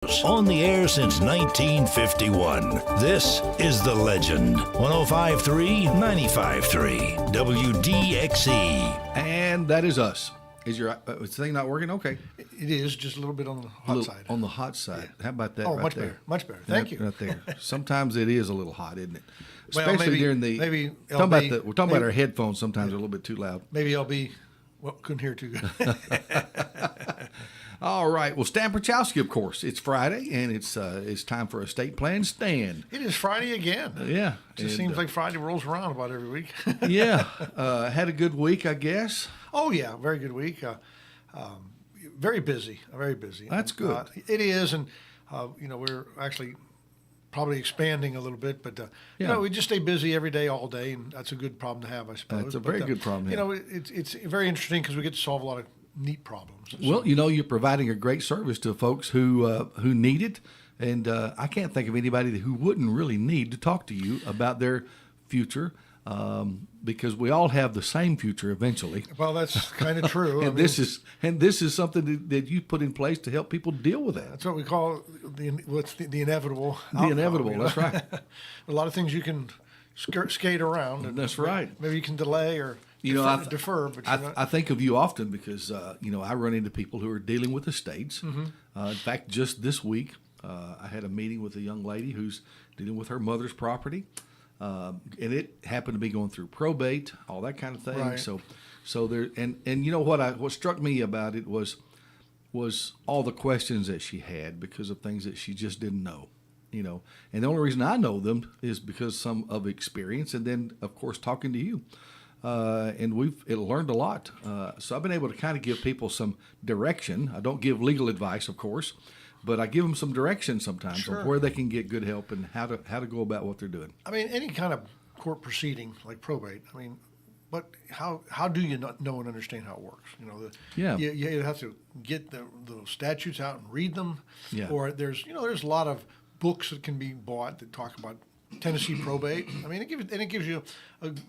On the air since 1951. This is The Legend. 105.3, 95.3, WDXE. And that is us. Is your thing not working? Okay. It is just a little bit on the hot side. On the hot side. Yeah. How about that? Oh, right much there? better. Much better. Thank you. Right there. Sometimes it is a little hot, isn't it? Well, Especially maybe, during the. maybe we're talking about our headphones. Sometimes they're a little bit too loud. Maybe LB couldn't hear too good. All right. Well, Stan Pierchoski, of course. It's Friday, and it's time for Estate Plan Stan. It is Friday again. Yeah. It just seems like Friday rolls around about every week. Yeah. Had a good week, I guess. Oh, yeah. Very good week. Very busy. Very busy. That's good. It is. And, we're actually probably expanding a little bit. But, we just stay busy every day, all day. And that's a good problem to have, I suppose. That's a very good problem. Yeah. It's very interesting because we get to solve a lot of neat problems. Well, you're providing a great service to folks who need it, and I can't think of anybody who wouldn't really need to talk to you about their future, because we all have the same future eventually. Well, that's kind of true. And this is something that you put in place to help people deal with that. That's what we call the inevitable. The inevitable. That's right. A lot of things you can skate around. And that's right. Maybe you can delay or. Defer, but I think of you often because I run into people who are dealing with estates. Mm-hmm. In fact, just this week, I had a meeting with a young lady who's dealing with her mother's property, and it happened to be going through probate, all that kind of thing. Right. So there, and you know what struck me about it was all the questions that she had because of things that she just didn't know. And the only reason I know them is because some of experience, and then of course talking to you. And we've learned a lot. So I've been able to kind of give people some direction. I don't give legal advice, of course, but I give them some direction sometimes on where they can get good help and how to go about what they're doing. I mean, any kind of court proceeding like probate. I mean, but how do you not know and understand how it works? You have to get the statutes out and read them. Yeah. Or there's a lot of books that can be bought that talk about Tennessee probate. I mean, it gives you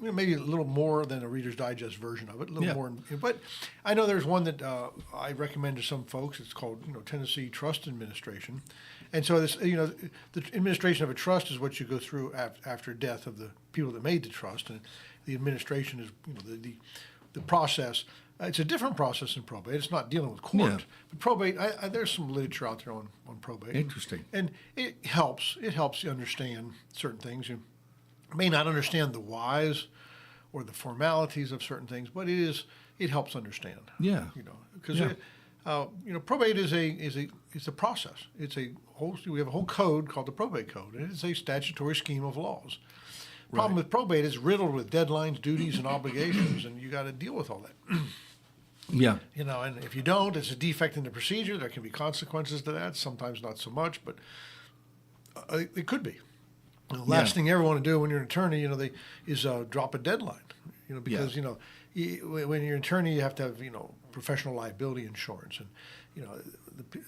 maybe a little more than a Reader's Digest version of it, a little more. But I know there's one that I recommend to some folks. It's called Tennessee Trust Administration, and so this the administration of a trust is what you go through after death of the people that made the trust, and the administration is the process. It's a different process in probate. It's not dealing with court. Yeah. But probate, there's some literature out there on probate. Interesting. And it helps. It helps you understand certain things. You may not understand the whys or the formalities of certain things, but it helps understand. Yeah. Because probate is a process. We have a whole code called the probate code, and it's a statutory scheme of laws. Problem with probate is riddled with deadlines, duties, and obligations, and you got to deal with all that. Yeah. And if you don't, it's a defect in the procedure. There can be consequences to that. Sometimes not so much, but it could be. The last thing you ever want to do when you're an attorney, is drop a deadline. Because when you're an attorney, you have to have professional liability insurance, and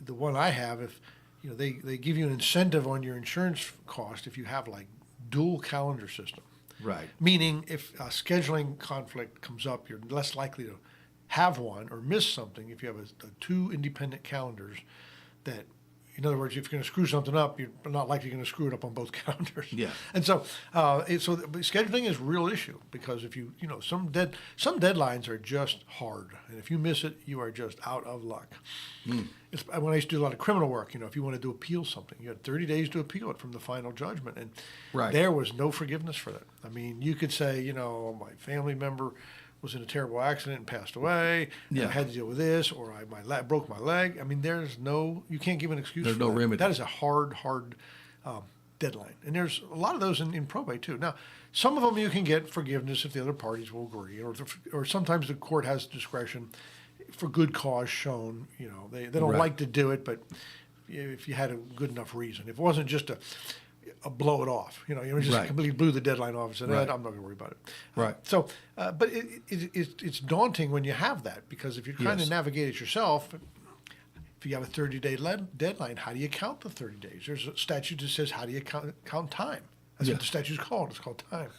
the one I have, if they give you an incentive on your insurance cost if you have like dual calendar system. Right. Meaning, if a scheduling conflict comes up, you're less likely to have one or miss something if you have two independent calendars that, in other words, if you're going to screw something up, you're not likely going to screw it up on both calendars. Yeah. And so, scheduling is a real issue because if some deadlines are just hard, and if you miss it, you are just out of luck. Mm. When I used to do a lot of criminal work, if you wanted to appeal something, you had 30 days to appeal it from the final judgment, and there was no forgiveness for that. I mean, you could say, my family member was in a terrible accident and passed away, and I had to deal with this, or I broke my leg. I mean, you can't give an excuse There's for no that. remedy. That is a hard deadline. And there's a lot of those in probate, too. Now, some of them you can get forgiveness if the other parties will agree, or sometimes the court has discretion for good cause shown. They don't like to do it, but if you had a good enough reason. If it wasn't just a blow it off, just completely blew the dedeadline off and said, I'm not going to worry about it. Right. But it's daunting when you have that, because if you're trying to navigate it yourself, if you have a 30-day deadline, how do you count the 30 days? There's a statute that says, how do you count time? That's what the statute's called. It's called time.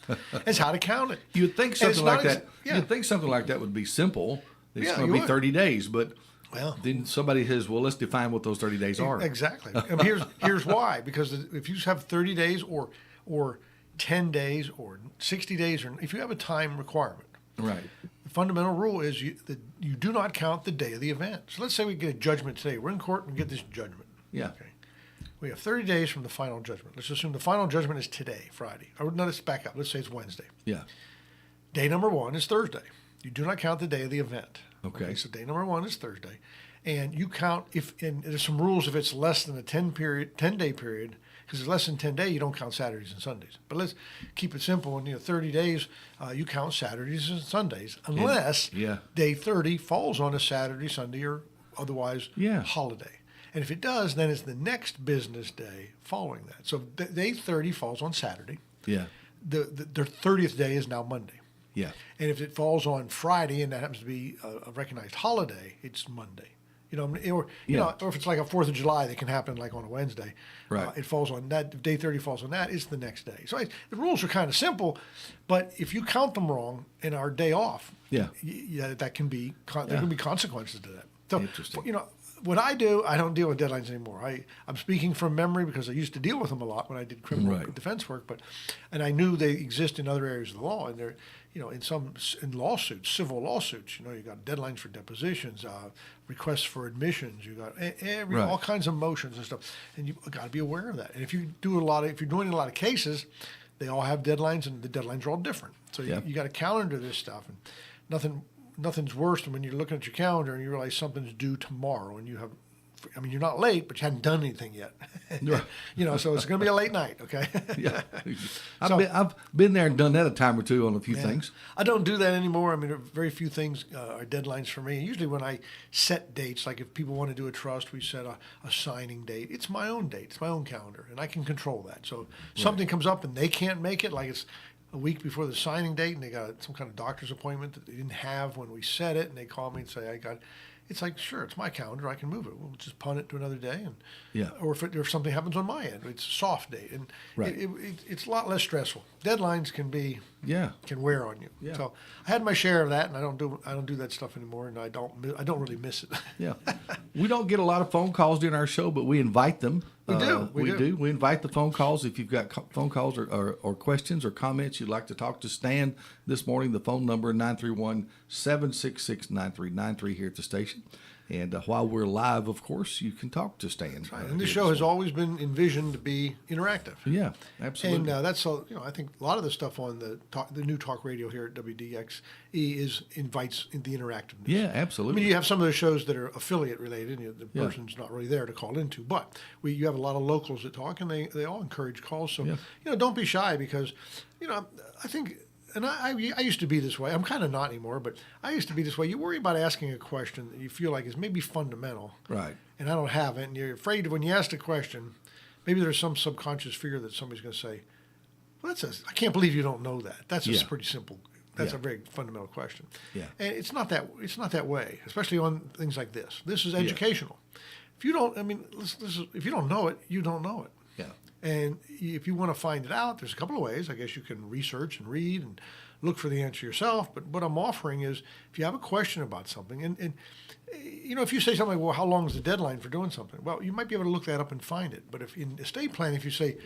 It's how to count it. You'd think something like that. You'd think something like that would be simple. It's going to be 30 days, but Well, then somebody says, well, let's define what those 30 days are. exactly. And here's why. Because if you have 30 days or 10 days or 60 days, or if you have a time requirement, Right. the fundamental rule is that you do not count the day of the event. So let's say we get a judgment today. We're in court and we get this judgment. Yeah. Okay. We have 30 days from the final judgment. Let's assume the final judgment is today, Friday. Or no, let's back up. Let's say it's Wednesday. Yeah. Day number 1 is Thursday. You do not count the day of the event. Okay. So day number 1 is Thursday. And you count and there's some rules if it's less than a 10-day period, because it's less than 10 days, you don't count Saturdays and Sundays. But let's keep it simple. In 30 days, you count Saturdays and Sundays, unless day 30 falls on a Saturday, Sunday, or otherwise holiday. And if it does, then it's the next business day following that. So day 30 falls on Saturday. Yeah. Their 30th day is now Monday. Yeah. And if it falls on Friday and that happens to be a recognized holiday, it's Monday. Or if it's like a 4th of July, that can happen like on a Wednesday. Right. It falls on that. If day 30 falls on that, it's the next day. So the rules are kind of simple, but if you count them wrong in our day off, that can be there can be consequences to that. So Interesting. What I do, I don't deal with deadlines anymore. I'm speaking from memory because I used to deal with them a lot when I did criminal defense work, and I knew they exist in other areas of the law, and they're in lawsuits, civil lawsuits. You got deadlines for depositions, requests for admissions. You got all kinds of motions and stuff, and you've got to be aware of that. And if you're doing a lot of cases, they all have deadlines, and the deadlines are all different. So you got to calendar this stuff, and nothing's worse than when you're looking at your calendar and you realize something's due tomorrow, and you're not late, but you hadn't done anything yet. So it's going to be a late night, okay? Yeah. I've been there and done that a time or two on a few things. I don't do that anymore. I mean, very few things are deadlines for me. Usually when I set dates, like if people want to do a trust, we set a signing date. It's my own date. It's my own calendar, and I can control that. So if something comes up and they can't make it, like it's a week before the signing date, and they got some kind of doctor's appointment that they didn't have when we set it, and they call me and say, it's like, sure, it's my calendar, I can move it. We'll just punt it to another day, or if something happens on my end, it's a soft date, and it's a lot less stressful. Deadlines can wear on you. Yeah. So I had my share of that, and I don't do that stuff anymore, and I don't really miss it. Yeah, we don't get a lot of phone calls during our show, but we invite them. We do. We invite the phone calls. If you've got phone calls or questions or comments you'd like to talk to Stan this morning, the phone number 931-766-9393 here at the station. And while we're live, of course, you can talk to Stan. That's right. And this show has always been envisioned to be interactive. Yeah, absolutely. And that's all. I think a lot of the stuff on the new talk radio here at WDXE invites in the interactiveness. Yeah, absolutely. I mean, you have some of those shows that are affiliate related. The person's not really there to call into, but you have a lot of locals that talk, and they all encourage calls. So don't be shy, because I think. And I used to be this way. I'm kind of not anymore, but I used to be this way. You worry about asking a question that you feel like is maybe fundamental. Right. And I don't have it. And you're afraid when you ask the question, maybe there's some subconscious fear that somebody's going to say, well, I can't believe you don't know that. That's just pretty simple. That's a very fundamental question. Yeah. And it's not that way, especially on things like this. This is educational. If you don't, if you don't know it, you don't know it. Yeah. And if you want to find it out, there's a couple of ways. I guess you can research and read and look for the answer yourself. But what I'm offering is, if you have a question about something, and if you say something like, well, how long is the deadline for doing something? Well, you might be able to look that up and find it. But if in estate planning, if you say,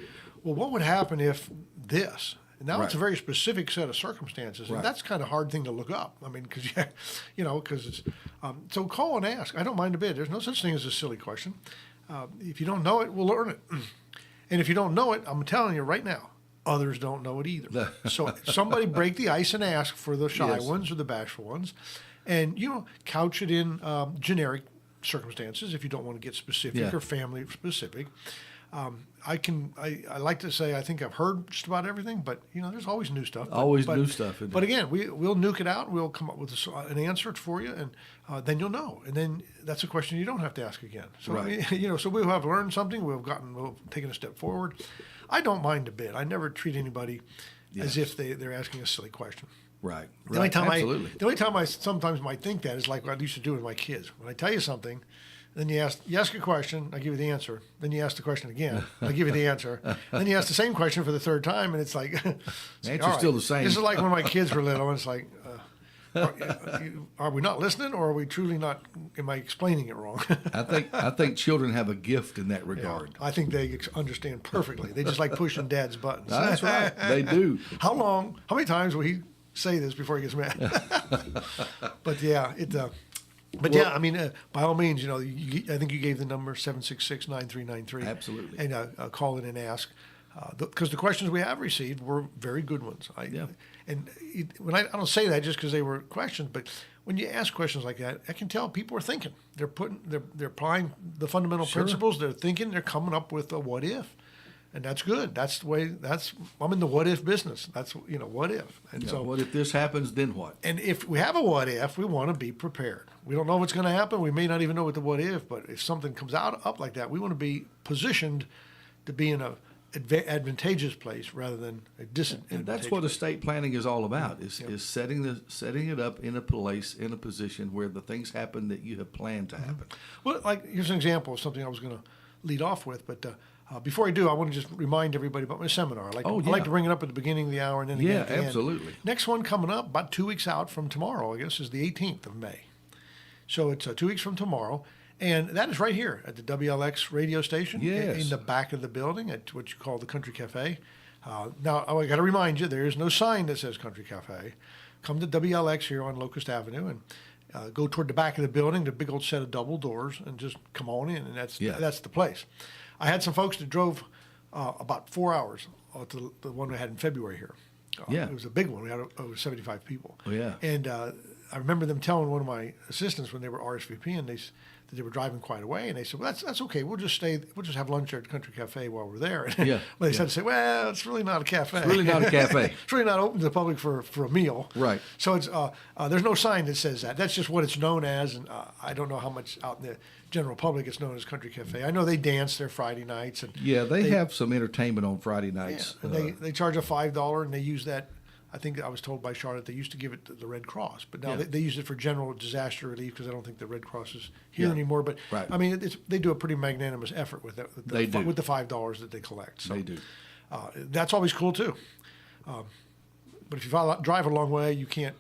well, what would happen if this? And now it's a very specific set of circumstances, and that's kind of a hard thing to look up. I mean, because it's so call and ask. I don't mind a bit. There's no such thing as a silly question. If you don't know it, we'll learn it. And if you don't know it, I'm telling you right now, others don't know it either. So somebody break the ice and ask for the shy ones or the bashful ones, and couch it in generic circumstances if you don't want to get specific or family specific. I like to say I think I've heard just about everything, but there's always new stuff. New stuff. But again, we'll nuke it out. And we'll come up with an answer for you, and then you'll know. And then that's a question you don't have to ask again. So so we'll have learned something. We'll taken a step forward. I don't mind a bit. I never treat anybody as if they're asking a silly question. Right. The only time I sometimes might think that is like what I used to do with my kids. When I tell you something, then you ask a question, I give you the answer. Then you ask the question again, I give you the answer. Then you ask the same question for the third time, and it's like... The answer's still the same. This is like when my kids were little, and it's like, Are we not listening, or are we truly not? Am I explaining it wrong? I think children have a gift in that regard. I think they understand perfectly. They just like pushing Dad's buttons. That's right. They do. How many times will he say this before he gets mad? But yeah, I mean, by all means, I think you gave the number 766-9393. Absolutely. And call in and ask. Because the questions we have received were very good ones. I don't say that just because they were questions, but when you ask questions like that, I can tell people are thinking. They're applying the fundamental principles. They're thinking. They're coming up with a what if, and that's good. That's the way. I'm in the what if business. That's what if. And so what if this happens? Then what? And if we have a what if, we want to be prepared. We don't know what's going to happen. We may not even know what the what if, but if something comes up like that, we want to be positioned to be in a advantageous place rather than a disadvantageous. And that's what estate planning is all about: is setting it up in a place, in a position where the things happen that you have planned to happen. Well, here's an example of something I was going to lead off with, but before I do, I want to just remind everybody about my seminar. I like to bring it up at the beginning of the hour and then again at the absolutely. end. Next one coming up about 2 weeks out from tomorrow, I guess, is the 18th of May. So it's 2 weeks from tomorrow. And that is right here at the WLX radio station in the back of the building at what you call the Country Cafe. Now, I got to remind you, there is no sign that says Country Cafe. Come to WLX here on Locust Avenue and go toward the back of the building, the big old set of double doors, and just come on in, and that's the place. I had some folks that drove about 4 hours to the one we had in February here. It was a big one. We had over 75 people. Oh, yeah. And I remember them telling one of my assistants when they were RSVPing, that they were driving quite a way, and they said, "Well, that's okay. We'll just have lunch there at the Country Cafe while we're there." Well, they had to say, "Well, it's really not a cafe. It's really not a cafe. It's really not open to the public for a meal." Right. So it's there's no sign that says that. That's just what it's known as, and I don't know how much out in the general public it's known as Country Cafe. I know they dance there Friday nights, and they have some entertainment on Friday nights. Yeah, and they charge a $5, and they use that. I think I was told by Charlotte they used to give it to the Red Cross, but now they use it for general disaster relief because I don't think the Red Cross is here anymore. But I mean, they do a pretty magnanimous effort with that. With the $5 that they collect. So, they do. That's always cool too. But if you drive a long way, you can't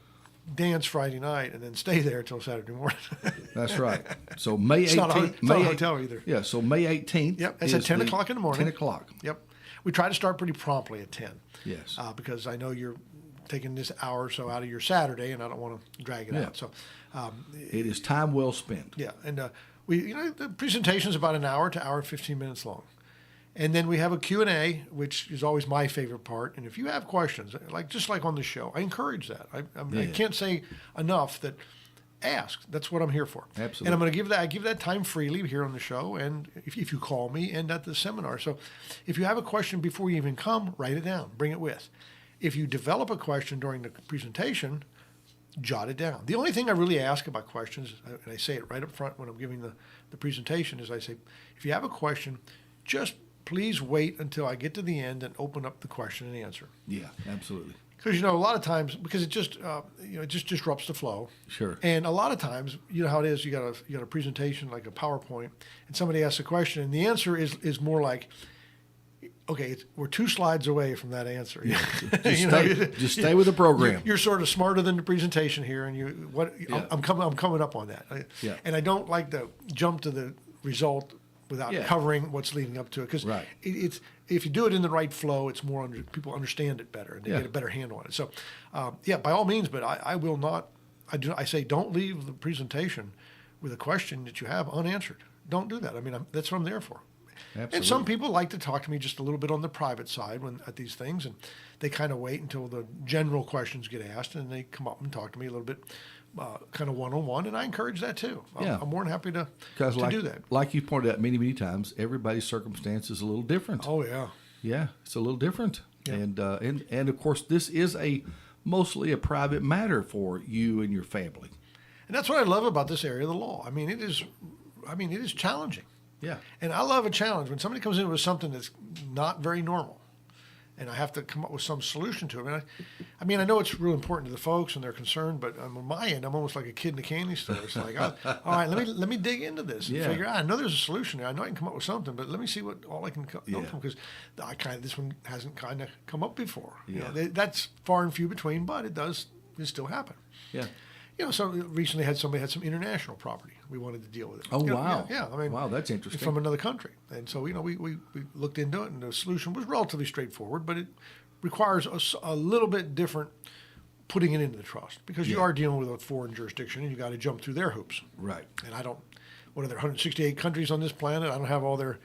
dance Friday night and then stay there until Saturday morning. That's right. So May 18th. It's not a hotel either. Yeah. So May 18th. Yep. It's at 10 o'clock in the morning. 10 o'clock. Yep. We try to start pretty promptly at 10. Yes. Because I know you're taking this hour or so out of your Saturday, and I don't want to drag it out. So it is time well spent. Yeah, and the presentation is about an hour to hour and 15 minutes long, and then we have a Q&A, which is always my favorite part. And if you have questions, just like on the show, I encourage that. I can't say enough that ask. That's what I'm here for. Absolutely. And I'm going to give that time freely here on the show, and if you call me, and at the seminar. So if you have a question before you even come, write it down. Bring it with. If you develop a question during the presentation, jot it down. The only thing I really ask about questions, and I say it right up front when I'm giving the presentation, is I say, if you have a question, just please wait until I get to the end and open up the question and answer. Yeah, absolutely. Because a lot of times, because it just it just disrupts the flow. Sure. And a lot of times, you know how it is. You got a presentation like a PowerPoint, and somebody asks a question, and the answer is more like, okay, we're 2 slides away from that answer. Yeah. Just stay with the program. You're sort of smarter than the presentation here, and I'm coming up on that. And I don't like to jump to the result without covering what's leading up to it, because it's if you do it in the right flow, it's more people understand it better and they get a better handle on it. So, by all means, but I will not. I say don't leave the presentation with a question that you have unanswered. Don't do that. I mean, that's what I'm there for. Absolutely. And some people like to talk to me just a little bit on the private side at these things, and they kind of wait until the general questions get asked, and they come up and talk to me a little bit, kind of one-on-one, and I encourage that too. I'm more than happy to do that. Like you pointed out many times, everybody's circumstance is a little different. Oh yeah. Yeah, it's a little different, yeah. And of course, this is mostly a private matter for you and your family. And that's what I love about this area of the law. I mean, it is challenging. Yeah. And I love a challenge. When somebody comes in with something that's not very normal, and I have to come up with some solution to it. I mean, I know it's real important to the folks and they're concerned, but on my end, I'm almost like a kid in a candy store. It's like, all right, let me dig into this and figure out. I know there's a solution there. I know I can come up with something, but let me see what all I can come up with, because this one hasn't kind of come up before. Yeah. That's far and few between, but it does can still happen. Yeah. So recently somebody had some international property. We wanted to deal with it. Oh, wow. Yeah, I mean, wow, that's interesting. From another country. And so, we looked into it, and the solution was relatively straightforward, but it requires a little bit different putting it into the trust, because you are dealing with a foreign jurisdiction, and you got to jump through their hoops. Right. And what are there, 168 countries on this planet? I don't have all their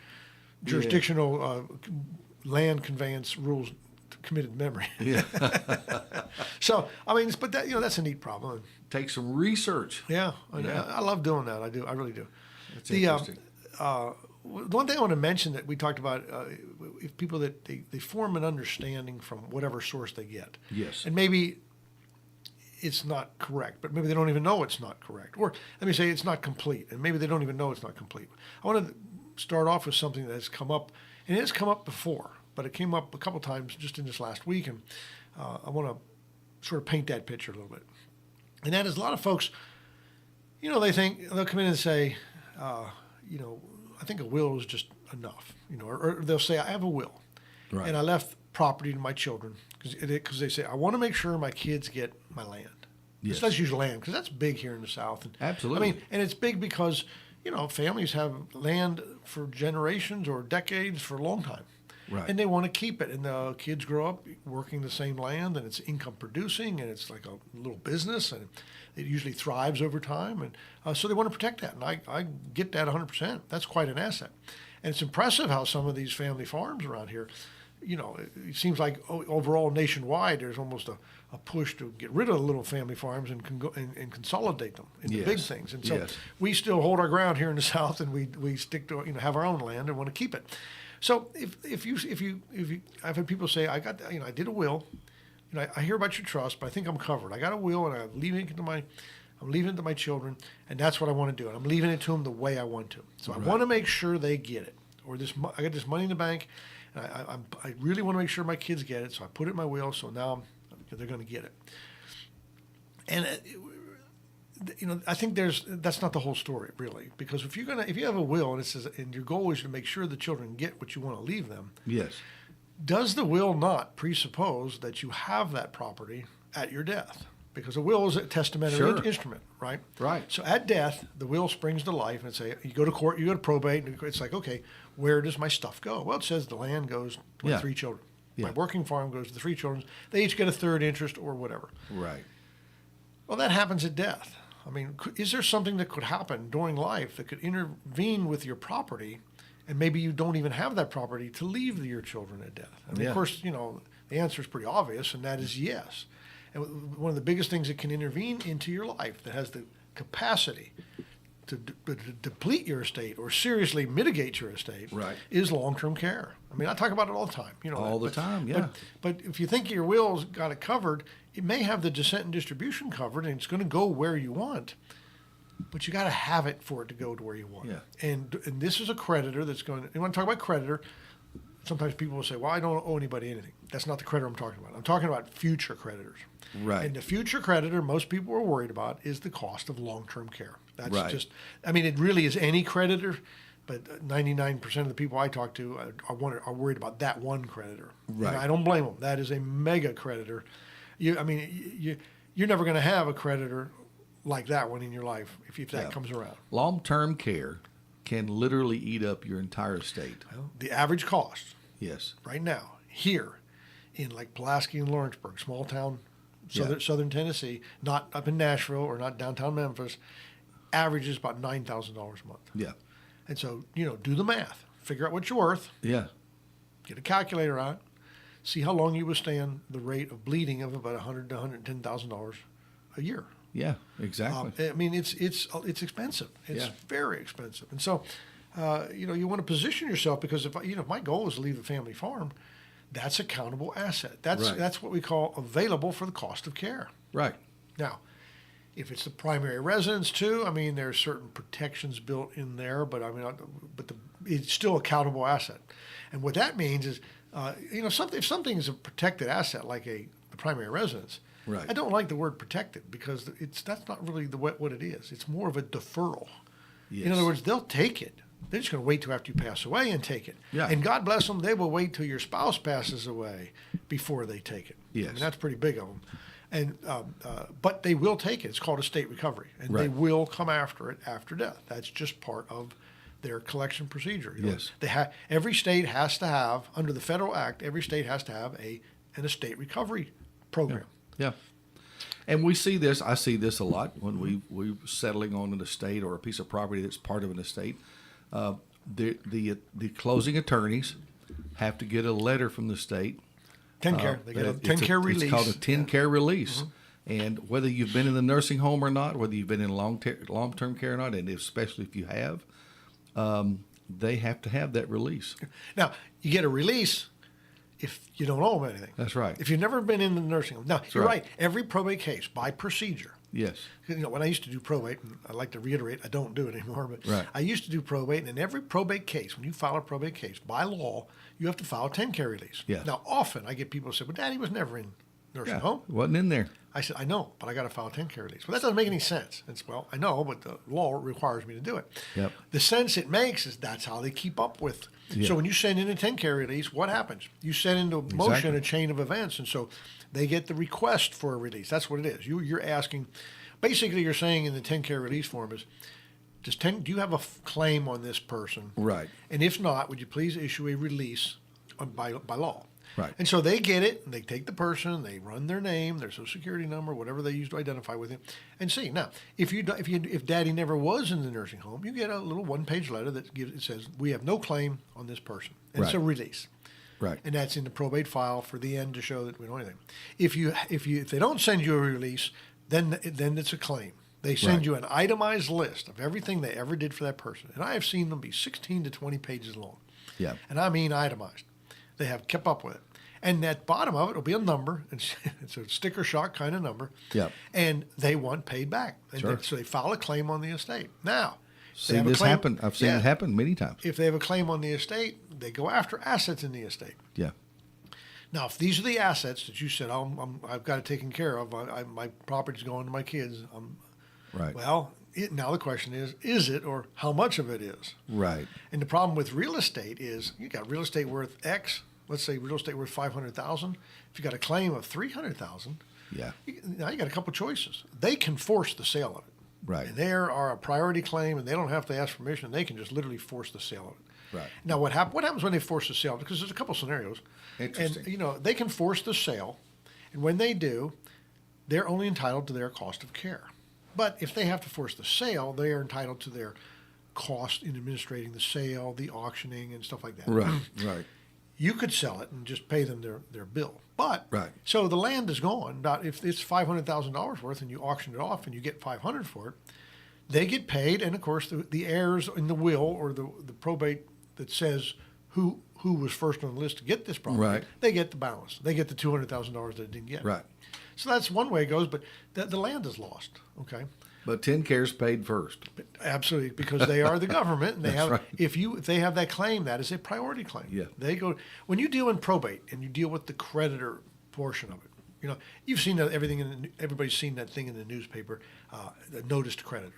jurisdictional land conveyance rules committed memory. Yeah. So, I mean, but that's a neat problem. Take some research. Yeah, I love doing that. I do. I really do. That's interesting. The one thing I want to mention that we talked about, if people that they form an understanding from whatever source they get. Yes. And maybe it's not correct, but maybe they don't even know it's not correct. Or let me say it's not complete, and maybe they don't even know it's not complete. I want to start off with something that has come up, and it has come up before, but it came up a couple times just in this last week, and I want to sort of paint that picture a little bit. And that is, a lot of folks, they think, they'll come in and say, I think a will is just enough, or they'll say, I have a will, Right. and I left property to my children, because they say, I want to make sure my kids get my land. Yes. Let's use land, because that's big here in the South. And, Absolutely. I mean, and it's big because, families have land for generations or decades for a long time. Right. And they want to keep it. And the kids grow up working the same land, and it's income producing, and it's like a little business, and it usually thrives over time. And so they want to protect that. And I get that 100%. That's quite an asset. And it's impressive how some of these family farms around here, it seems like overall nationwide, there's almost a push to get rid of the little family farms and consolidate them into big things. And so we still hold our ground here in the South, and we stick to have our own land and want to keep it. So if you I've had people say, I did a will, I hear about your trust, but I think I'm covered. I got a will, and I'm leaving it to my children, and that's what I want to do, and I'm leaving it to them the way I want to. So I want to make sure they get it, or I got this money in the bank, and I really want to make sure my kids get it, so I put it in my will. So now they're going to get it, and I think that's not the whole story, really, because if you have a will and it says, and your goal is to make sure the children get what you want to leave them. Yes. Does the will not presuppose that you have that property at your death? Because a will is a testamentary instrument, right? Right. So at death, the will springs to life, and say, you go to court, you go to probate, and it's like, okay, where does my stuff go? Well, it says the land goes to my 3 children. Yeah. My working farm goes to the 3 children. They each get a third interest or whatever. Right. Well, that happens at death. I mean, is there something that could happen during life that could intervene with your property, and maybe you don't even have that property to leave to your children at death? I mean, of course, the answer is pretty obvious, and that is yes. And one of the biggest things that can intervene into your life that has the capacity to deplete your estate or seriously mitigate your estate is long-term care. I mean, I talk about it all the time. All the time, yeah. But if you think your will's got it covered, it may have the descent and distribution covered, and it's going to go where you want. But you got to have it for it to go to where you want. Yeah. And this is a creditor that's going to. You want to talk about creditor? Sometimes people will say, "Well, I don't owe anybody anything." That's not the creditor I'm talking about. I'm talking about future creditors. Right. And the future creditor most people are worried about is the cost of long-term care. That's Right. just. I mean, it really is any creditor, but 99% of the people I talk to are worried about that one creditor. Right. And I don't blame them. That is a mega creditor. You're never going to have a creditor like that one in your life if that comes around. Long-term care can literally eat up your entire estate. Well, the average cost Yes. right now here in like Pulaski and Lawrenceburg, small town, southern Tennessee, not up in Nashville or not downtown Memphis, averages about $9,000 a month. Yeah. And so, do the math. Figure out what you're worth. Yeah. Get a calculator out. See how long you withstand the rate of bleeding of about $100,000 to $110,000 a year. Yeah, exactly. I mean, it's expensive. It's very expensive. And so, you want to position yourself, because if my goal is to leave the family farm, that's a countable asset. That's what we call available for the cost of care. Right. Now, if it's the primary residence too, I mean, there's certain protections built in there, but it's still a countable asset. And what that means is, if something is a protected asset like the primary residence, right. I don't like the word protected, because that's not really what it is. It's more of a deferral. Yes. In other words, they'll take it. They're just going to wait till after you pass away and take it. Yeah. And God bless them, they will wait till your spouse passes away before they take it. Yes. I mean, that's pretty big of them. And but they will take it. It's called estate recovery, and they will come after it after death. That's just part of their collection procedure. Yes. Every state has to have, under the federal act, every state has to have an estate recovery program. Yeah. And we see this. I see this a lot when we're settling on an estate or a piece of property that's part of an estate. The closing attorneys have to get a letter from the state. 10-care. They get a 10-care release. It's called a 10-care release. And whether you've been in the nursing home or not, whether you've been in long-term care or not, and especially if you have, they have to have that release. Now, you get a release if you don't owe them anything. That's right. If you've never been in the nursing home. Now, you're right. Every probate case, by procedure. Yes. When I used to do probate, and I like to reiterate, I don't do it anymore, but right. I used to do probate, and in every probate case, when you file a probate case, by law, you have to file a 10-care release. Yes. Now, often I get people who say, well, Daddy was never in nursing home. Wasn't in there. I said, I know, but I got to file a 10-care release. Well, that doesn't make any sense. It's, well, I know, but the law requires me to do it. Yep. The sense it makes is that's how they keep up with. Yeah. So when you send in a 10-care release, what happens? You send into motion a chain of events, and so they get the request for a release. That's what it is. You're asking, basically you're saying in the 10-care release form is, do you have a claim on this person? Right. And if not, would you please issue a release by law? Right. And so they get it, and they take the person, they run their name, their social security number, whatever they use to identify with him, and see. Now, if Daddy never was in the nursing home, you get a little one-page letter it says we have no claim on this person. And It's a release. Right. And that's in the probate file for the end to show that we don't know anything. If they don't send you a release, then it's a claim. They send you an itemized list of everything they ever did for that person, and I have seen them be 16 to 20 pages long. Yeah. And I mean itemized. They have kept up with it. And at the bottom of it will be a number. It's a sticker shock kind of number. Yep. And they want paid back. And Sure. so they file a claim on the estate. Now, Seen this happen. I've seen it happen many times. If they have a claim on the estate, they go after assets in the estate. Yeah. Now, if these are the assets that you said, I've got it taken care of, my property's going to my kids. Right. Well, now the question is it, or how much of it is? Right. And the problem with real estate is you got real estate worth X. Let's say real estate worth $500,000. If you got a claim of $300,000, Yeah. now you got a couple choices. They can force the sale of it. Right. And there are a priority claim, and they don't have to ask permission. They can just literally force the sale of it. Right. Now, what happens when they force the sale? Because there's a couple scenarios. Interesting. And they can force the sale, and when they do, they're only entitled to their cost of care. But if they have to force the sale, they are entitled to their cost in administrating the sale, the auctioning, and stuff like that. Right. Right. You could sell it and just pay them their bill. But Right. So the land is gone. Now, if it's $500,000 worth and you auction it off and you get $500 for it, they get paid. And of course, the heirs in the will or the probate that says who was first on the list to get this property, Right. they get the balance. They get the $200,000 that they didn't get. Right. So that's one way it goes. But the land is lost. Okay. But 10-care's paid first. Absolutely, because they are the government, and they have. right. If they have that claim, that is a priority claim. Yeah. They go when you deal in probate and you deal with the creditor portion of it. You've seen everything. Everybody's seen that thing in the newspaper, the notice to creditors.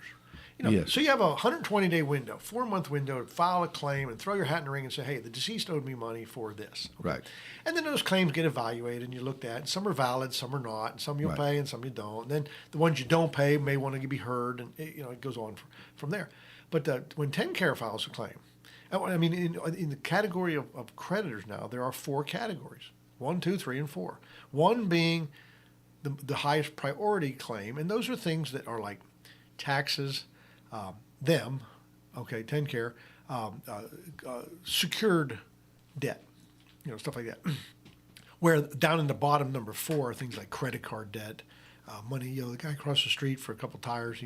Yes. So you have a 120-day window, 4-month window to file a claim and throw your hat in the ring and say, hey, the deceased owed me money for this. Right. And then those claims get evaluated and you looked at, and some are valid, some are not, and some you'll Right. pay and some you don't. And then the ones you don't pay may want to be heard, and it goes on from there. But when 10-care files a claim, I mean, in the category of creditors now, there are 4 categories: 1, 2, 3, and 4. 1 being the highest priority claim, and those are things that are like taxes, 10-care, secured debt, stuff like that. Where down in the bottom, number 4, are things like credit card debt, money. The guy across the street for a couple tires,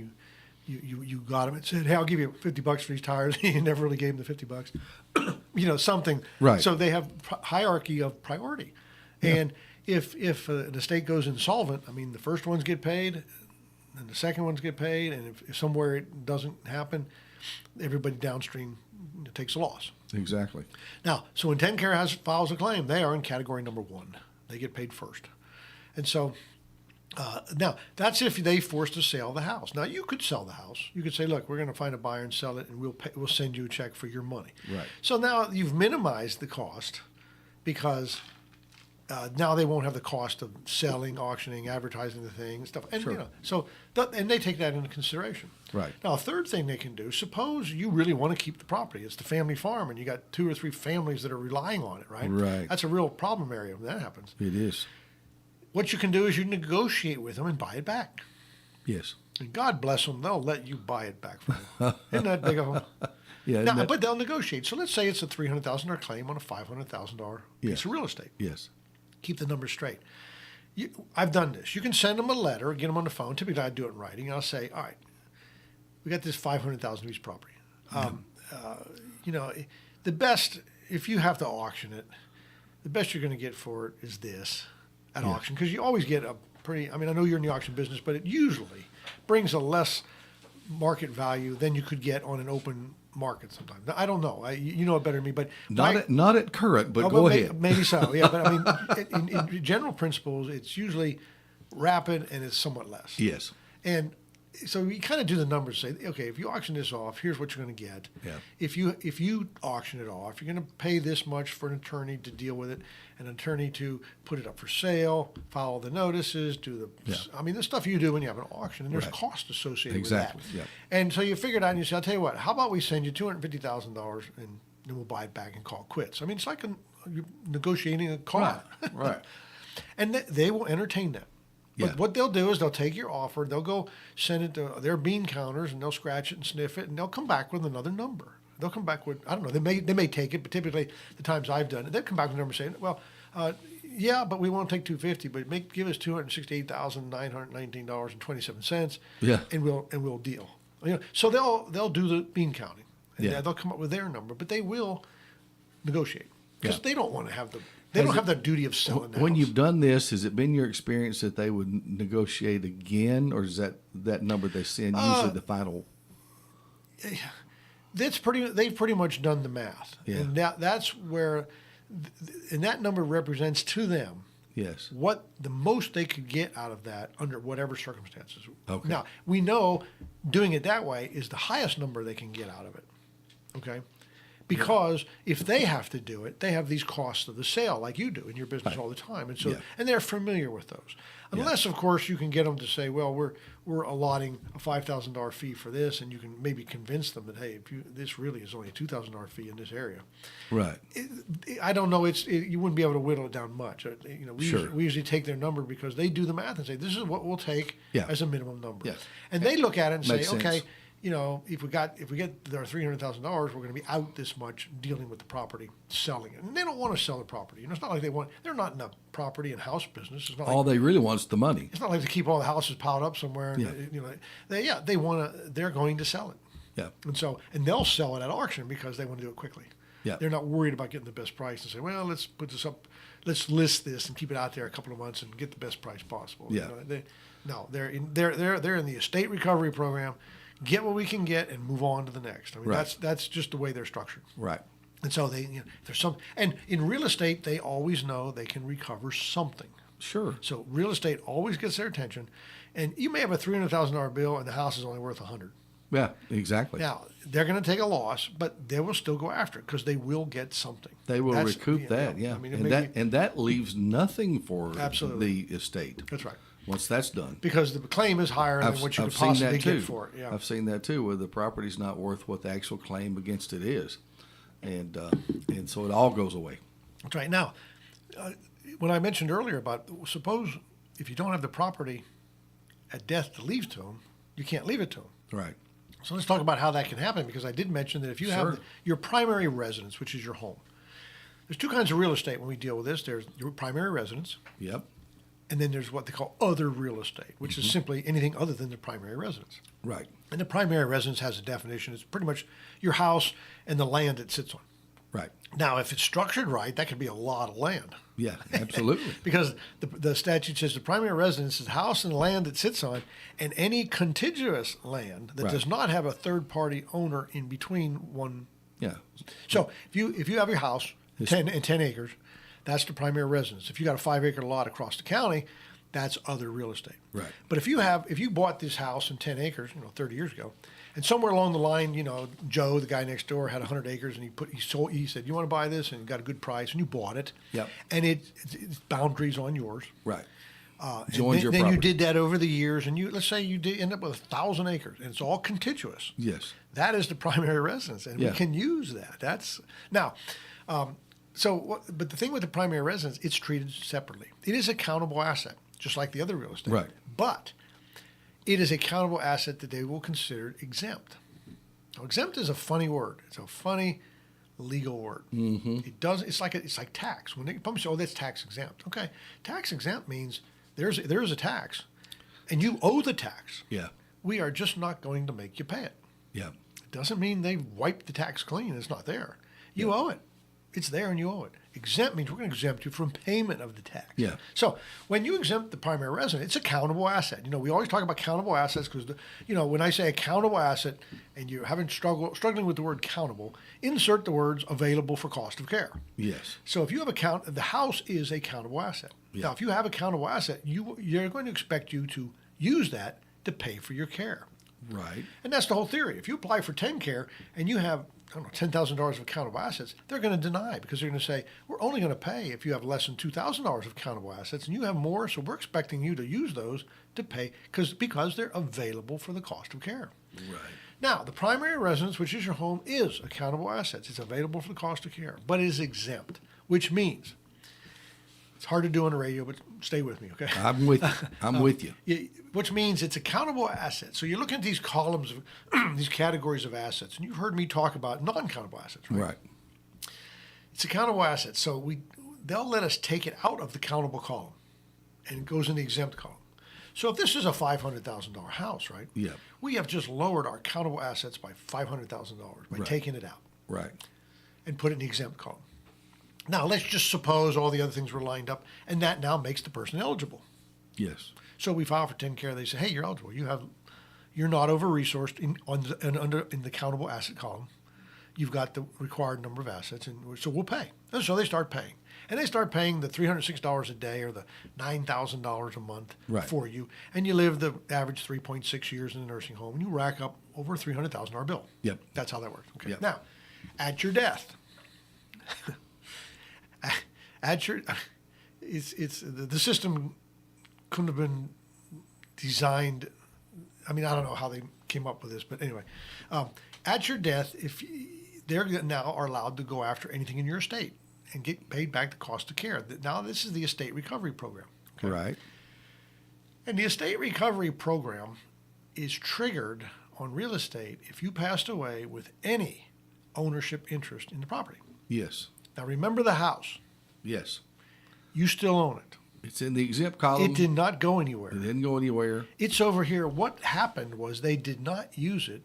you got him and said, hey, I'll give you $50 for these tires. You never really gave him the $50. Something. Right. So they have hierarchy of priority. Yeah. And if an estate goes insolvent, I mean, the first ones get paid, and the second ones get paid, and if somewhere it doesn't happen, everybody downstream takes a loss. Exactly. Now, so when 10-care files a claim, they are in category number 1. They get paid first. And so now that's if they force to sell the house. Now, you could sell the house. You could say, look, we're going to find a buyer and sell it, and we'll send you a check for your money. Right. So now you've minimized the cost because now they won't have the cost of selling, auctioning, advertising the thing, and stuff. And Sure. and they take that into consideration. Right. Now, a third thing they can do, suppose you really want to keep the property. It's the family farm, and you got 2 or 3 families that are relying on it, right? Right. That's a real problem area when that happens. It is. What you can do is you negotiate with them and buy it back. Yes. And God bless them, they'll let you buy it back from them. Isn't that big of a... Yeah. Now, but they'll negotiate. So let's say it's a $300,000 claim on a $500,000 Yes. piece of real estate. Yes. Keep the numbers straight. I've done this. You can send them a letter, get them on the phone. Typically, I do it in writing. I'll say, all right, we got this $500,000 piece of property. The best, if you have to auction it, the best you're going to get for it is this at auction, because you always get a pretty, I know you're in the auction business, but it usually brings a less market value than you could get on an open market sometimes. Now, I don't know. You know it better than me, but Not at current, but go ahead. Maybe so, yeah. But in general principles, it's usually rapid and it's somewhat less. Yes. And so you kind of do the numbers. Say, okay, if you auction this off, here's what you're going to get. Yeah. If you auction it off, you're going to pay this much for an attorney to deal with it, an attorney to put it up for sale, file the notices, do the. Yeah. The stuff you do when you have an auction, and there's Right. cost associated Exactly. with that. Yeah. And so you figure it out, and you say, I'll tell you what. How about we send you $250,000, and then we'll buy it back and call it quits. It's like you're negotiating a car. Right. And they will entertain that. But Yeah. what they'll do is they'll take your offer, they'll go send it to their bean counters, and they'll scratch it and sniff it, and they'll come back with another number. They'll come back with, I don't know, they may take it, but typically the times I've done it, they'll come back with a number saying, well, yeah, but we won't take $250, but give us $268,919.27. Yeah. And we'll deal. So they'll do the bean counting, and Yeah. they'll come up with their number, but they will negotiate because Yeah. they don't want to have they don't have the duty of selling. When you've done this, has it been your experience that they would negotiate again, or is that number they send usually the final? They've pretty much done the math, Yeah. and that's where, and that number represents to them Yes. what the most they could get out of that under whatever circumstances. Okay. Now we know doing it that way is the highest number they can get out of it. Okay. Because if they have to do it, they have these costs of the sale, like you do in your business all the time, and so Yeah. and they're familiar with those. Unless, of course, you can get them to say, "Well, we're allotting a $5,000 fee for this," and you can maybe convince them that, "Hey, this really is only a $2,000 fee in this area." Right. I don't know. You wouldn't be able to whittle it down much. Sure. We usually take their number because they do the math and say, "This is what we'll take as a minimum number." Yes. And they look at it and say, Makes sense. "Okay, if we get our $300,000, we're going to be out this much dealing with the property, selling it." And they don't want to sell the property. It's not like they're not in the property and house business. It's not All they really want is the money. it's not like to keep all the houses piled up somewhere. And, they want to. They're going to sell it. Yeah. And they'll sell it at auction because they want to do it quickly. Yeah. They're not worried about getting the best price and say, well, let's put this up, let's list this and keep it out there a couple of months and get the best price possible. Yeah. They're in the estate recovery program. Get what we can get and move on to the next. Right. That's just the way they're structured. Right. And so there's some, and in real estate, they always know they can recover something. Sure. So real estate always gets their attention, and you may have a $300,000 bill and the house is only worth $100,000. Yeah. Exactly. Now they're going to take a loss, but they will still go after it because they will get something. They will recoup that. Yeah. And that leaves nothing for Absolutely. the estate. That's right. Once that's done. Because the claim is higher than what you could possibly get for it. Yeah. I've seen that too, where the property's not worth what the actual claim against it is, and so it all goes away. That's right. Now, when I mentioned earlier about suppose if you don't have the property at death to leave to them, you can't leave it to them. Right. So let's talk about how that can happen, because I did mention that if you have your primary residence, which is your home, there's two kinds of real estate when we deal with this. There's your primary residence. Yep. And then there's what they call other real estate, which is simply anything other than the primary residence. Right. And the primary residence has a definition. It's pretty much your house and the land it sits on. Right. Now, if it's structured right, that could be a lot of land. Yeah, absolutely. Because the statute says the primary residence is the house and land it sits on, and any contiguous land that does not have a third-party owner in between one. Yeah. So if you have your house, 10 acres, that's the primary residence. If you got a 5-acre lot across the county, that's other real estate. Right. But if you bought this house in 10 acres, 30 years ago, And somewhere along the line, Joe, the guy next door, had 100 acres, and he said, "You want to buy this?" And got a good price, and you bought it. Yep. And it's boundaries on yours. Right. Joins your then property. you did that over the years, and let's say you did end up with 1,000 acres, and it's all contiguous. Yes. That is the primary residence, and we can use that. That's now. But the thing with the primary residence, it's treated separately. It is a countable asset, just like the other real estate. Right. But it is a countable asset that they will consider exempt. Now, exempt is a funny word. It's a funny legal word. Mm-hmm. It's like tax. When people say, "Oh, that's tax exempt." Okay, tax exempt means there is a tax, and you owe the tax. Yeah. We are just not going to make you pay it. Yeah. It doesn't mean they've wiped the tax clean. It's not there. You owe it. It's there and you owe it. Exempt means we're going to exempt you from payment of the tax. Yeah. So when you exempt the primary resident, it's a countable asset. We always talk about countable assets because, when I say a countable asset and you're struggling with the word countable, insert the words available for cost of care. Yes. So if you have the house is a countable asset. Yeah. Now, if you have a countable asset, you're going to expect you to use that to pay for your care. Right. And that's the whole theory. If you apply for 10 care and you have, $10,000 of countable assets, they're going to deny because they're going to say, we're only going to pay if you have less than $2,000 of countable assets and you have more, so we're expecting you to use those to pay because they're available for the cost of care. Right. Now, the primary residence, which is your home, is a countable assets. It's available for the cost of care, but it is exempt, which means it's hard to do on the radio, but stay with me, okay? I'm with you. I'm with you. Which means it's a countable asset. So you're looking at these columns of these categories of assets, and you've heard me talk about non-countable assets, right? Right. It's a countable asset. So they'll let us take it out of the countable column, and it goes in the exempt column. So if this is a $500,000 house, right? Yeah. We have just lowered our countable assets by $500,000 by taking it out Right. and put it in the exempt column. Now, let's just suppose all the other things were lined up, and that now makes the person eligible. Yes. So we file for 10 care. They say, "Hey, you're eligible. You're not over-resourced in the countable asset column. You've got the required number of assets, and so we'll pay." And so they start paying, and they start paying the $306 a day or the $9,000 a month for you, and you live the average 3.6 years in a nursing home, and you rack up over a $300,000 bill. Yep. That's how that works. Okay. Yep. Now, at your death. The system couldn't have been designed. I mean, I don't know how they came up with this, but anyway, at your death, if they're now are allowed to go after anything in your estate and get paid back the cost of care. Now, this is the estate recovery program. Okay? Right. And the estate recovery program is triggered on real estate if you passed away with any ownership interest in the property. Yes. Now, remember the house. Yes. You still own it. It's in the exempt column. It did not go anywhere. It didn't go anywhere. It's over here. What happened was they did not use it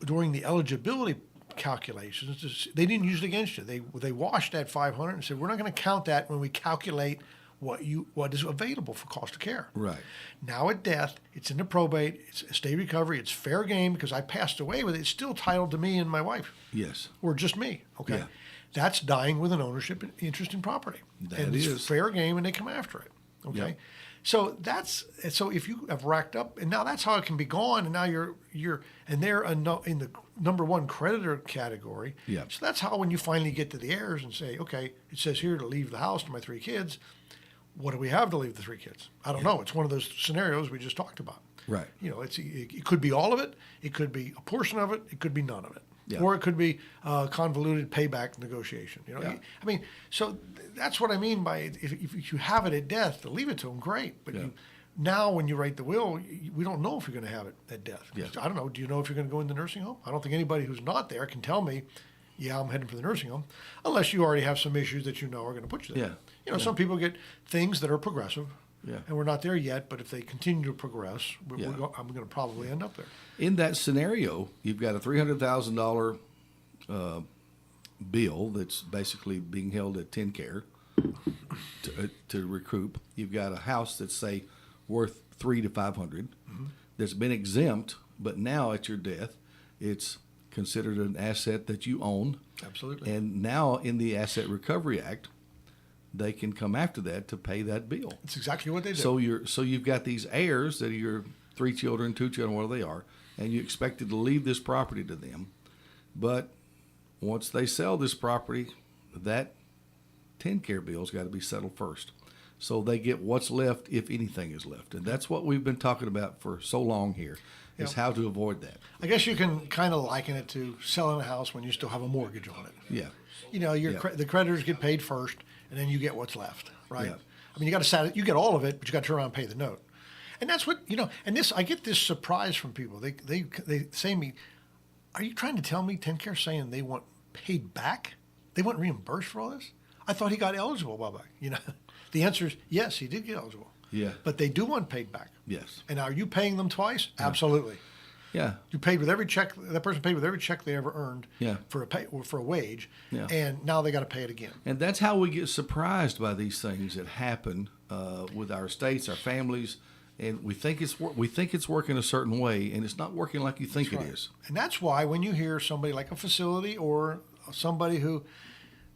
during the eligibility calculations. They didn't use it against you. They washed that 500 and said, we're not going to count that when we calculate what is available for cost of care. Right. Now at death, it's in the probate, it's estate recovery, it's fair game because I passed away with it. It's still titled to me and my wife. Yes. Or just me. Okay. Yeah. That's dying with an ownership interest in property. That it's is. fair game and they come after it. Okay. Yep. So if you have racked up, and now that's how it can be gone, and now they're in the number one creditor category. Yep. So that's how when you finally get to the heirs and say, okay, it says here to leave the house to my 3 kids. What do we have to leave the 3 kids? I don't know. It's one of those scenarios we just talked about. Right. It could be all of it. It could be a portion of it. It could be none of it. Yeah. Or it could be convoluted payback negotiation. Yeah. I mean, so that's what I mean by if you have it at death, to leave it to them, great. But now when you write the will, we don't know if you're going to have it at death. Yeah. I don't know. Do you know if you're going to go in the nursing home? I don't think anybody who's not there can tell me, yeah, I'm heading for the nursing home, unless you already have some issues that you know are going to put you there. Yeah. Some people get things that are progressive. Yeah. And we're not there yet, but if they continue to progress, I'm Yeah. going to probably end up there. In that scenario, you've got a $300,000 bill that's basically being held at 10 care to recoup. You've got a house that's, say, worth $300 to $500 that's been exempt, but now at your death, it's considered an asset that you own. Absolutely. And now in the Asset Recovery Act, they can come after that to pay that bill. That's exactly what they do. So you've got these heirs that are your 3 children, 2 children, whatever they are. and you expected to leave this property to them. But once they sell this property, that TennCare bill's got to be settled first. So they get what's left, if anything is left. And that's what we've been talking about for so long here, is how to avoid that. I guess you can kind of liken it to selling a house when you still have a mortgage on it. Yeah. You know, the creditors get paid first, and then you get what's left, right? Yeah. I mean, you get all of it, but you got to turn around and pay the note. And that's what, you know, and I get this surprise from people. They say to me, are you trying to tell me TennCare's saying they want paid back? They want reimbursed for all this? I thought he got eligible, Bubba. You know, the answer is yes, he did get eligible. Yeah. But they do want paid back. Yes. And are you paying them twice? Yeah. Absolutely. Yeah. You paid with every check. That person paid with every check they ever earned. Yeah. For a wage. Yeah. And now they got to pay it again. And that's how we get surprised by these things that happen with our estates, our families, and we think it's working a certain way, and it's not working like you think it is. And that's why when you hear somebody like a facility or somebody who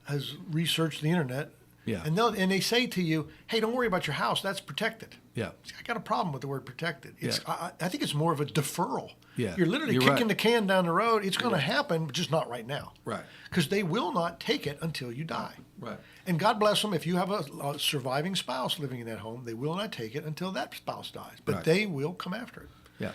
has researched the internet, and they say to you, "Hey, don't worry about your house; that's protected." Yeah, I got a problem with the word protected. I think it's more of a deferral. Yeah, you're literally kicking the can down the road. It's going to happen, but just not right now. Right. Because they will not take it until you die. Right. And God bless them. If you have a surviving spouse living in that home, they will not take it until that spouse dies. But they will come after it. Yeah.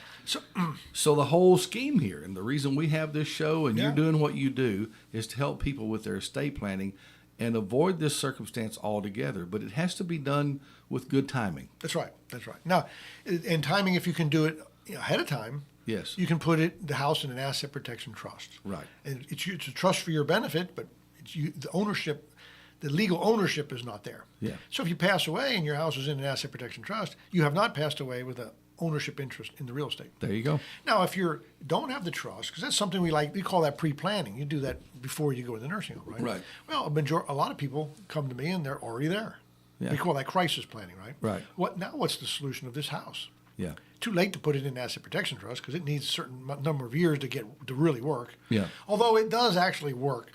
So the whole scheme here, and the reason we have this show, and you're doing what you do, is to help people with their estate planning and avoid this circumstance altogether. But it has to be done with good timing. That's right. That's right. Now, in timing, if you can do it ahead of time, yes, you can put the house in an asset protection trust. Right. And it's a trust for your benefit, but the legal ownership is not there. Yeah. So if you pass away and your house is in an asset protection trust, you have not passed away with a ownership interest in the real estate. There you go. Now, if you don't have the trust, because that's something we call that pre-planning. You do that before you go to the nursing home, right? Right. Well, a lot of people come to me and they're already there. Yeah. We call that crisis planning, right? Right. What's the solution of this house? Yeah. Too late to put it in asset protection trust because it needs a certain number of years to really work. Yeah. Although it does actually work,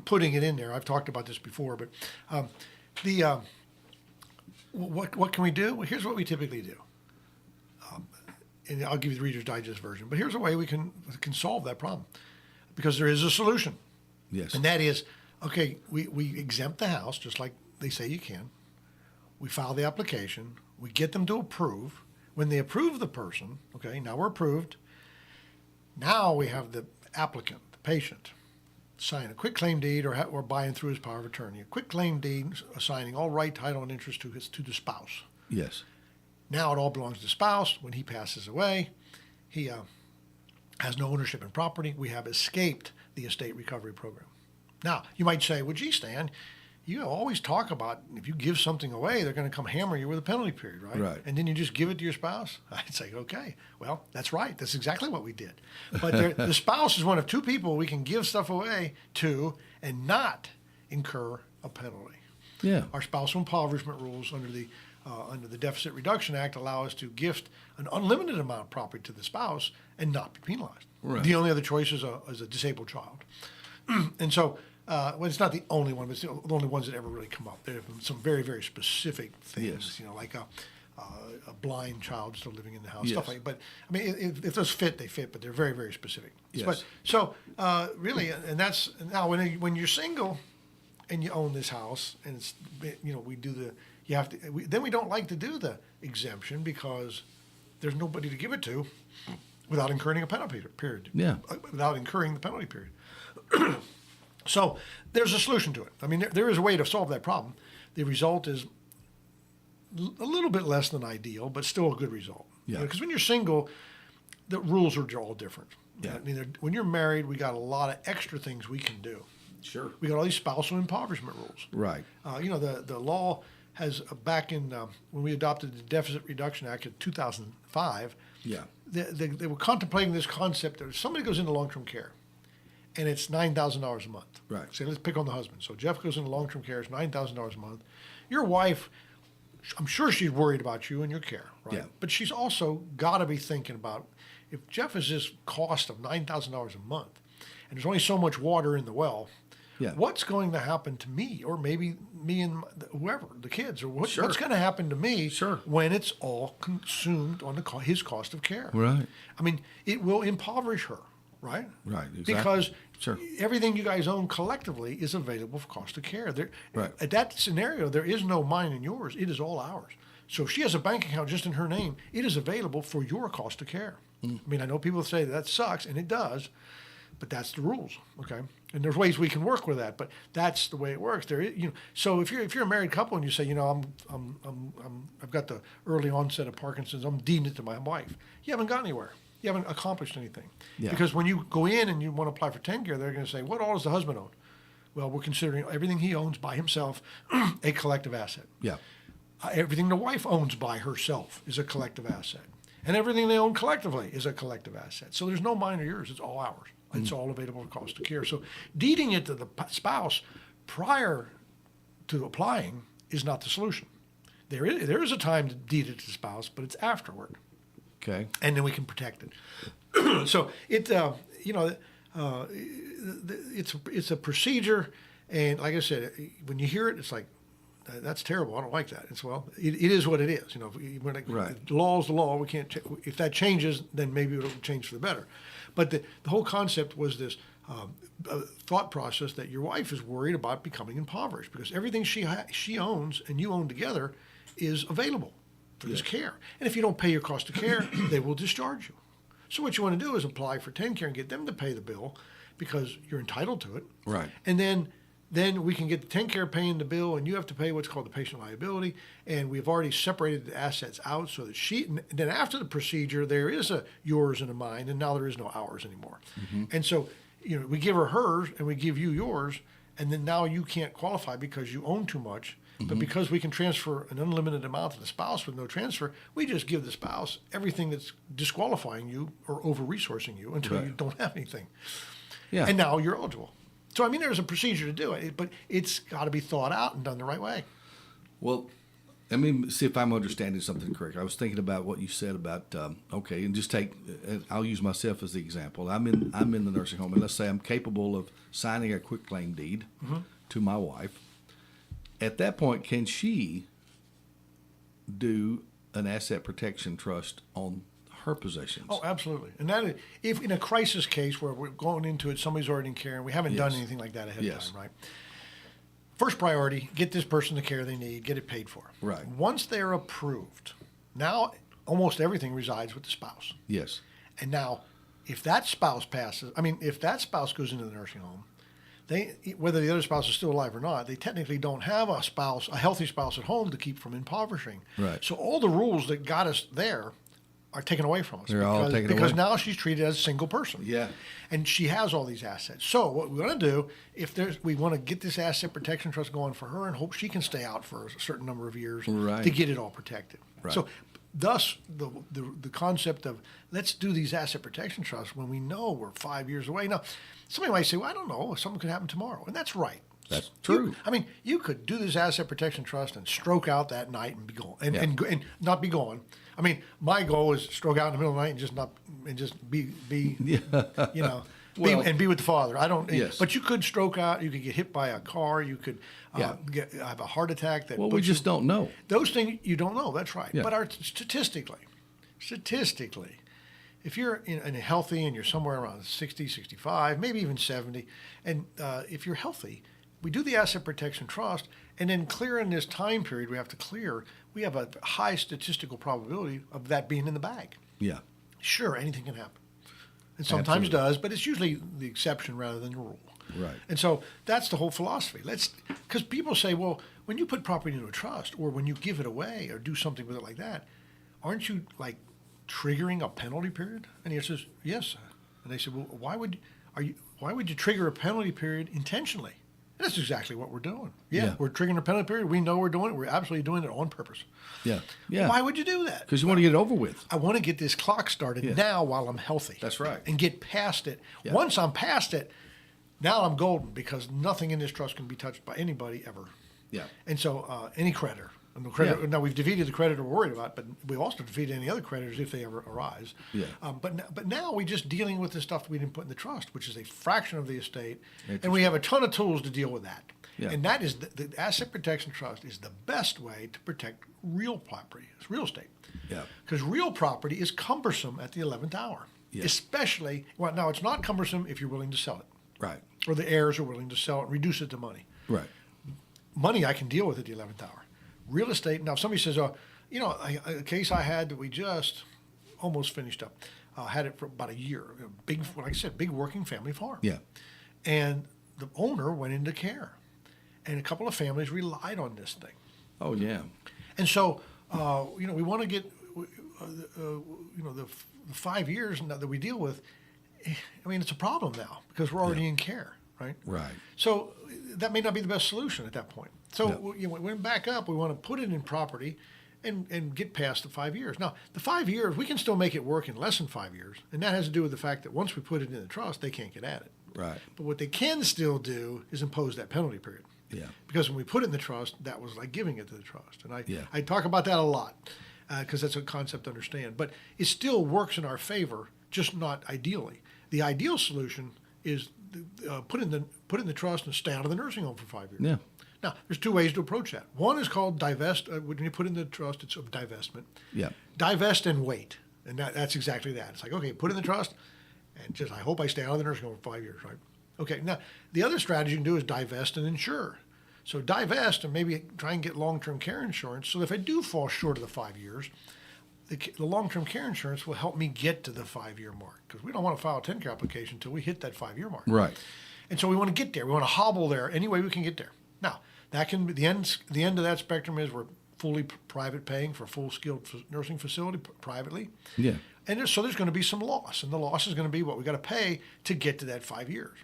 putting it in there. I've talked about this before, but what can we do? Well, here's what we typically do. And I'll give you the Reader's Digest version. But here's a way we can solve that problem, because there is a solution. Yes. And that is, okay, we exempt the house just like they say you can. We file the application. We get them to approve. When they approve the person, okay, now we're approved. Now we have the applicant, the patient, sign a quitclaim deed or buying through his power of attorney. A quitclaim deed assigning all right, title, and interest to the spouse. Yes. Now it all belongs to the spouse. When he passes away, he has no ownership in property. We have escaped the estate recovery program. Now, you might say, well, gee, Stan, you always talk about if you give something away, they're going to come hammer you with a penalty period, right? Right. And then you just give it to your spouse? I'd say, okay, well, that's right. That's exactly what we did. But the spouse is one of two people we can give stuff away to and not incur a penalty. Yeah. Our spousal impoverishment rules under the Deficit Reduction Act allow us to gift an unlimited amount of property to the spouse and not be penalized. Right. The only other choice is a disabled child. And so, well, it's not the only one, but it's the only ones that ever really come up. There have been some very, very specific things, Yes. Like a blind child still living in the house, Yes. stuff like that. But, I mean, if those fit, they fit, but they're very, very specific. Yes. But, so, really, and that's, now, when you're single and you own this house, and it's, we do then we don't like to do the exemption because there's nobody to give it to without incurring a penalty period. Yeah. Without incurring the penalty period. So there's a solution to it. I mean, there is a way to solve that problem. The result is a little bit less than ideal, but still a good result. Yeah. Because when you're single, the rules are all different. Yeah. I mean, when you're married, we got a lot of extra things we can do. Sure. We got all these spousal impoverishment rules. Right. The law has back in when we adopted the Deficit Reduction Act in 2005. Yeah. They were contemplating this concept that if somebody goes into long-term care, and it's $9,000 a month. Right. So let's pick on the husband. So Jeff goes into long-term care. It's $9,000 a month. Your wife, I'm sure she's worried about you and your care, right? Yeah. But she's also got to be thinking about if Jeff has this cost of $9,000 a month, and there's only so much water in the well, Yeah. What's going to happen to me, or maybe me and whoever, the kids, or what's going to happen to me when it's all consumed on his cost of care? Right. I mean, it will impoverish her, right? Right, exactly. Because Sure. everything you guys own collectively is available for cost of care. Right. At that scenario, there is no mine and yours. It is all ours. So if she has a bank account just in her name, it is available for your cost of care. I mean, I know people say that sucks, and it does, but that's the rules, okay? And there's ways we can work with that, but that's the way it works. So if you're a married couple and you say, I've got the early onset of Parkinson's, I'm deeding it to my wife. You haven't got anywhere. You haven't accomplished anything. Yeah. Because when you go in and you want to apply for TennCare, they're going to say, what all does the husband own? Well, we're considering everything he owns by himself a collective asset. Yeah. Everything the wife owns by herself is a collective asset. And everything they own collectively is a collective asset. So there's no mine or yours. It's all ours. It's all available for cost of care. So deeding it to the spouse prior to applying is not the solution. There is a time to deed it to the spouse, but it's afterward. Okay. And then we can protect it. So it's a procedure. And like I said, when you hear it, it's like, that's terrible. I don't like that. It is what it is. Right. The law is the law. We can't. If that changes, then maybe it'll change for the better. But the whole concept was this thought process that your wife is worried about becoming impoverished because everything she owns and you own together is available for this care. And if you don't pay your cost of care, they will discharge you. So what you want to do is apply for TennCare and get them to pay the bill because you're entitled to it. Right. And then we can get the TennCare paying the bill, and you have to pay what's called the patient liability. And we've already separated the assets out so that then after the procedure, there is a yours and a mine, and now there is no ours anymore. Mm-hmm. And so, we give her hers, and we give you yours, and then now you can't qualify because you own too much. Mm-hmm. But because we can transfer an unlimited amount to the spouse with no transfer, we just give the spouse everything that's disqualifying you or over-resourcing you until you don't have anything. Yeah. And now you're eligible. So, there's a procedure to do it, but it's got to be thought out and done the right way. Well, let me see if I'm understanding something correct. I was thinking about what you said about, and just I'll use myself as the example. I'm in the nursing home, and let's say I'm capable of signing a quitclaim deed to my wife. At that point, can she do an asset protection trust on her possessions? Oh, absolutely. And that, if in a crisis case where we're going into it, somebody's already in care, and we haven't done anything like that ahead of time, right? First priority, get this person the care they need, get it paid for. Right. Once they're approved, now almost everything resides with the spouse. Yes. And now, if that spouse goes into the nursing home, whether the other spouse is still alive or not, they technically don't have a healthy spouse at home to keep from impoverishing. Right. So all the rules that got us there are taken away from us. They're all taken away. Because now she's treated as a single person. Yeah. And she has all these assets. So what we want to do, we want to get this asset protection trust going for her and hope she can stay out for a certain number of years to get it all protected. Right. So thus the concept of let's do these asset protection trusts when we know we're 5 years away. Now, somebody might say, well, I don't know, something could happen tomorrow. And that's right. That's true. You could do this asset protection trust and stroke out that night and be gone, and not be gone. My goal is stroke out in the middle of the night and just be be with the Father. I don't. Yes. But you could stroke out. You could get hit by a car. You could have a heart attack. We just don't know. Those things you don't know. That's right. Yeah. But statistically, if you're in healthy and you're somewhere around 60, 65, maybe even 70, and if you're healthy, we do the asset protection trust, and then clearing this time period we have to clear, we have a high statistical probability of that being in the bag. Yeah. Sure, anything can happen. And sometimes does, but it's usually the exception rather than the rule. Right. And so that's the whole philosophy. Because people say, well, when you put property into a trust or when you give it away or do something with it like that, aren't you triggering a penalty period? And he says, yes. And they said, well, why would you trigger a penalty period intentionally? And that's exactly what we're doing. Yeah, we're triggering a penalty period. We know we're doing it. We're absolutely doing it on purpose. Yeah. Yeah. Why would you do that? Because you want to get it over with. I want to get this clock started now while I'm healthy. That's right. And get past it. Yeah. Once I'm past it, now I'm golden because nothing in this trust can be touched by anybody ever. Yeah. And so any creditor. And the creditor, now we've defeated the creditor we're worried about, but we also defeated any other creditors if they ever arise. Yeah. But now we're just dealing with the stuff we didn't put in the trust, which is a fraction of the estate, and we have a ton of tools to deal with that. Yeah. And that is the asset protection trust is the best way to protect real property, it's real estate. Yeah. Because real property is cumbersome at the 11th hour, especially now it's not cumbersome if you're willing to sell it, Right. or the heirs are willing to sell it, reduce it to money. Right. Money I can deal with at the 11th hour. Real estate, now if somebody says, a case I had that we just almost finished up, had it for about a year, like I said, big working family farm. Yeah. And the owner went into care. And a couple of families relied on this thing. Oh, yeah. And so, we want to get, the 5 years now that we deal with, I mean, it's a problem now because we're already in care, right? Right. So that may not be the best solution at that point. So we went back up. We want to put it in property and get past the 5 years. Now, the 5 years, we can still make it work in less than 5 years. And that has to do with the fact that once we put it in the trust, they can't get at it. Right. But what they can still do is impose that penalty period. Yeah. Because when we put it in the trust, that was like giving it to the trust. And I Yeah. talk about that a lot because that's a concept to understand. But it still works in our favor, just not ideally. The ideal solution is put in the trust and stay out of the nursing home for 5 years. Yeah. Now, there's two ways to approach that. One is called divest. When you put in the trust, it's a divestment. Yeah. Divest and wait. And that's exactly that. It's like, okay, put in the trust, and just I hope I stay out of the nursing home for 5 years, right? Okay, now, the other strategy you can do is divest and insure. So divest and maybe try and get long-term care insurance so that if I do fall short of the 5 years, the long-term care insurance will help me get to the 5-year mark because we don't want to file a 10-care application until we hit that 5-year mark. Right. And so we want to get there. We want to hobble there any way we can get there. Now, that can be the end of that spectrum is we're fully private paying for a full skilled nursing facility privately. Yeah. And so there's going to be some loss, and the loss is going to be what we got to pay to get to that 5 years.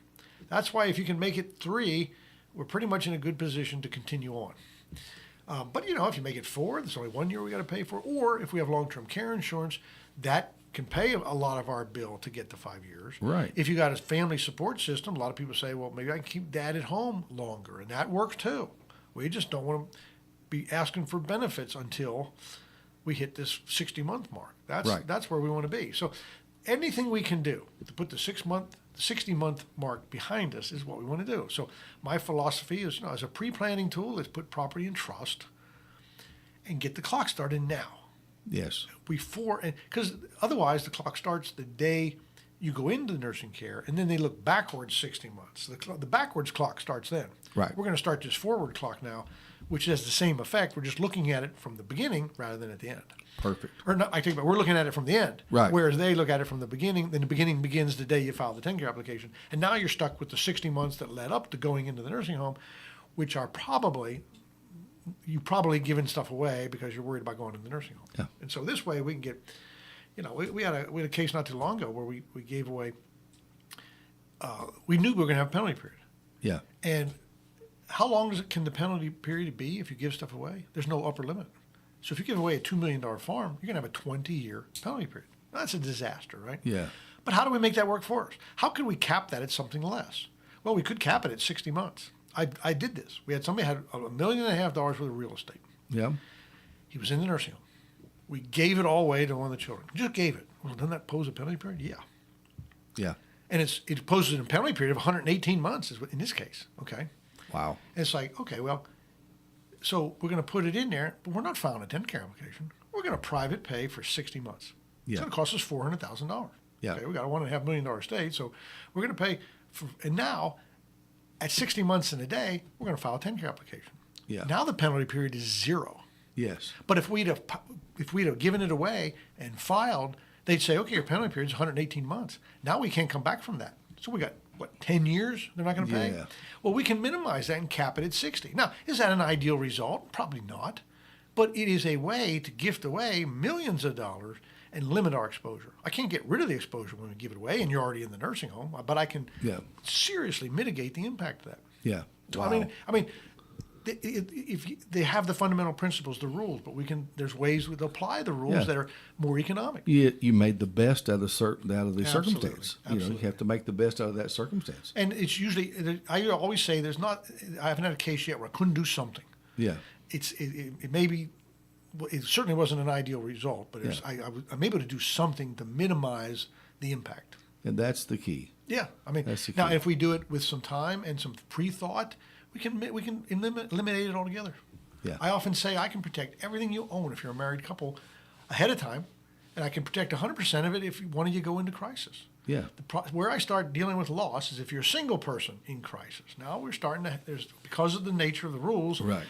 That's why if you can make it 3, we're pretty much in a good position to continue on. But if you make it 4, there's only 1 year we got to pay for. Or if we have long-term care insurance, that can pay a lot of our bill to get to 5 years. Right. If you got a family support system, a lot of people say, well, maybe I can keep dad at home longer, and that works too. We just don't want to be asking for benefits until we hit this 60-month mark. That's where we want to be. So anything we can do to put the 60-month mark behind us is what we want to do. So my philosophy is, as a pre-planning tool, is put property in trust and get the clock started now. Yes. Because otherwise the clock starts the day you go into the nursing care, and then they look backwards 60 months. The backwards clock starts then. Right. We're going to start this forward clock now, which has the same effect. We're just looking at it from the beginning rather than at the end. Perfect. Or not, we're looking at it from the end. Right. Whereas they look at it from the beginning. Then the beginning begins the day you file the 10-care application. And now you're stuck with the 60 months that led up to going into the nursing home, which are you probably given stuff away because you're worried about going to the nursing home. Yeah. And so this way we can get, we had a case not too long ago where we gave away, we knew we were going to have a penalty period. Yeah. And how long can the penalty period be if you give stuff away? There's no upper limit. So if you give away a $2 million farm, you're going to have a 20-year penalty period. That's a disaster, right? Yeah. But how do we make that work for us? How could we cap that at something less? Well, we could cap it at 60 months. I did this. We had somebody had $1.5 million worth of real estate. Yeah. He was in the nursing home. We gave it all away to one of the children. Just gave it. Well, doesn't that pose a penalty period? Yeah. Yeah. And it poses a penalty period of 118 months in this case. Okay. Wow. And it's like, okay, well, so we're going to put it in there, but we're not filing a 10-care application. We're going to private pay for 60 months. Yeah. It's going to cost us $400,000. Yeah. Okay, we got a $1.5 million estate, so we're going to pay and now at 60 months and a day, we're going to file a 10-care application. Yeah. Now the penalty period is 0. Yes. But if we'd have given it away and filed, they'd say, okay, your penalty period is 118 months. Now we can't come back from that. So we got, 10 years they're not going to pay? Yeah. Well, we can minimize that and cap it at 60. Now, is that an ideal result? Probably not. But it is a way to gift away millions of dollars and limit our exposure. I can't get rid of the exposure when we give it away, and you're already in the nursing home, but I can seriously mitigate the impact of that. Yeah. So, Wow. I mean, they have the fundamental principles, the rules, but there's ways to apply the rules that are more economic. You made the best out of the Absolutely. circumstance. Absolutely. You have to make the best out of that circumstance. And it's usually, I always say I haven't had a case yet where I couldn't do something. Yeah. it may be. It certainly wasn't an ideal result, but I'm able to do something to minimize the impact. And that's the key. Yeah, I mean, That's the now key. if we do it with some time and some pre-thought, we can eliminate it altogether. Yeah. I often say I can protect everything you own if you're a married couple ahead of time, and I can protect 100% of it if one of you go into crisis. Yeah. Where I start dealing with loss is if you're a single person in crisis. Now we're starting to because of the nature of the rules. Right.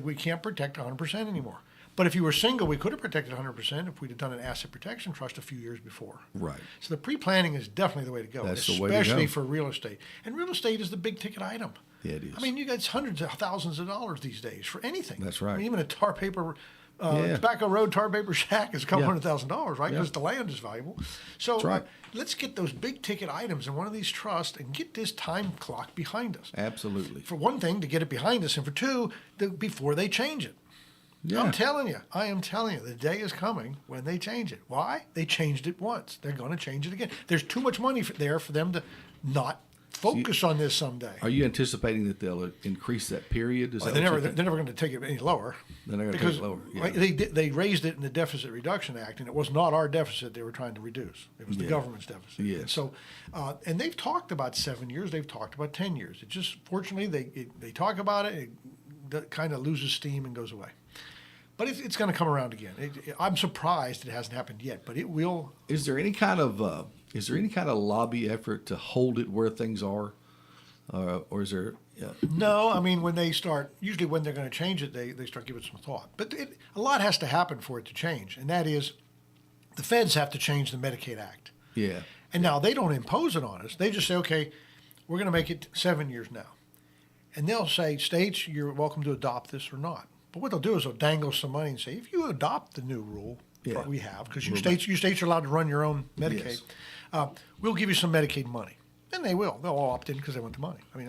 We can't protect 100% anymore. But if you were single, we could have protected 100% if we'd have done an asset protection trust a few years before. Right. So the pre-planning is definitely the way to go, That's the way to go. especially for real estate. And real estate is the big ticket item. Yeah, it is. I mean, you got hundreds of thousands of dollars these days for anything. That's right. I mean, even a tar paper, Yeah. Tobacco Road tar paper shack is a couple Yeah. $100,000, right? Yeah. Because the land is valuable. So That's right. let's get those big ticket items in one of these trusts and get this time clock behind us. Absolutely. For one thing, to get it behind us, and for two, before they change it. Yeah. I am telling you, the day is coming when they change it. Why? They changed it once. They're going to change it again. There's too much money there for them to not focus on this someday. Are you anticipating that they'll increase that period? Is that They're what never you think? they're never going to take it any lower. They're not gonna take because it lower, yeah. right, they raised it in the Deficit Reduction Act, and it was not our deficit they were trying to reduce. It was the Yeah. government's deficit. Yes. And so, and they've talked about 7 years. They've talked about 10 years. It just fortunately they talk about it. It kind of loses steam and goes away. But it's going to come around again. I'm surprised it hasn't happened yet, but it will. Is there any kind of lobby effort to hold it where things are, or is there? No, I mean, usually when they're going to change it, they start giving some thought. But a lot has to happen for it to change, and that is the feds have to change the Medicaid Act. Yeah. And now they don't impose it on us. They just say, okay, we're going to make it 7 years now. And they'll say, states, you're welcome to adopt this or not. But what they'll do is they'll dangle some money and say, if you adopt the new rule Yeah. we have, because you states are allowed to run your own Medicaid, Yes. we'll give you some Medicaid money. And they will. They'll all opt in because they want the money. I mean,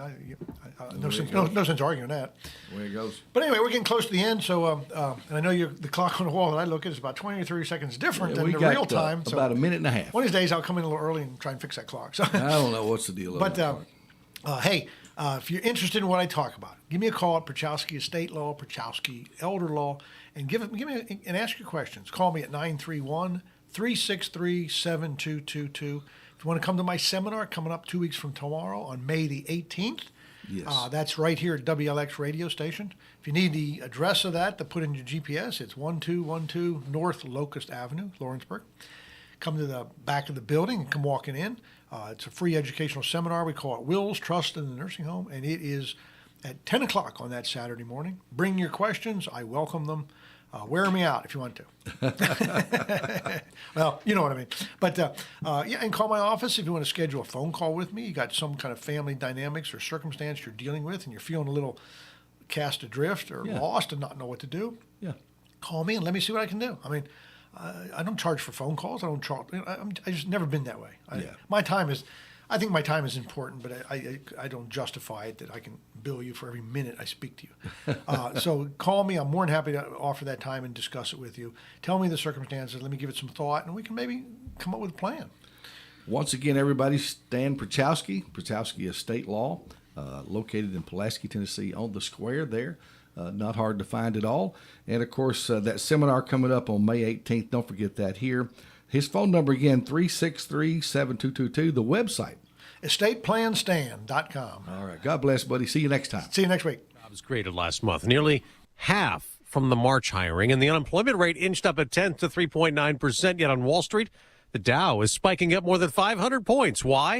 no sense arguing that. Where it goes. But anyway, we're getting close to the end. So, and I know the clock on the wall that I look at is about 20 or 30 seconds different Yeah, than the got, real time. So about a minute and a half. one of these days, I'll come in a little early and try and fix that clock. So, I don't know what's the deal. but hey, if you're interested in what I talk about, give me a call at Pierchoski Estate Law, Pierchoski Elder Law, and give me and ask your questions. Call me at 931-363-7222. If you want to come to my seminar coming up 2 weeks from tomorrow on May the 18th, Yes. that's right here at WLX radio station. If you need the address of that to put in your GPS, it's 1212 North Locust Avenue, Lawrenceburg. Come to the back of the building and come walking in. It's a free educational seminar. We call it Will's Trust in the Nursing Home, and it is at 10 o'clock on that Saturday morning. Bring your questions. I welcome them. Wear me out if you want to. Well, you know what I mean. But yeah, and call my office if you want to schedule a phone call with me. You got some kind of family dynamics or circumstance you're dealing with, and you're feeling a little cast adrift or Yeah. lost and not know what to do. Yeah. Call me and let me see what I can do. I mean, I don't charge for phone calls. I don't charge. I just never been that way. Yeah. I think my time is important, but I don't justify it that I can bill you for every minute I speak to you. So call me. I'm more than happy to offer that time and discuss it with you. Tell me the circumstances. Let me give it some thought, and we can maybe come up with a plan. Once again, everybody, Stan Pierchoski Estate Law, located in Pulaski, Tennessee, on the square there. Not hard to find at all. And, of course, that seminar coming up on May 18th. Don't forget that here. His phone number again, 363-7222. The website. EstatePlanStan.com. All right. God bless, buddy. See you next time. See you next week. Jobs created last month, nearly half from the March hiring, and the unemployment rate inched up a tenth to 3.9%. Yet on Wall Street, the Dow is spiking up more than 500 points. Why?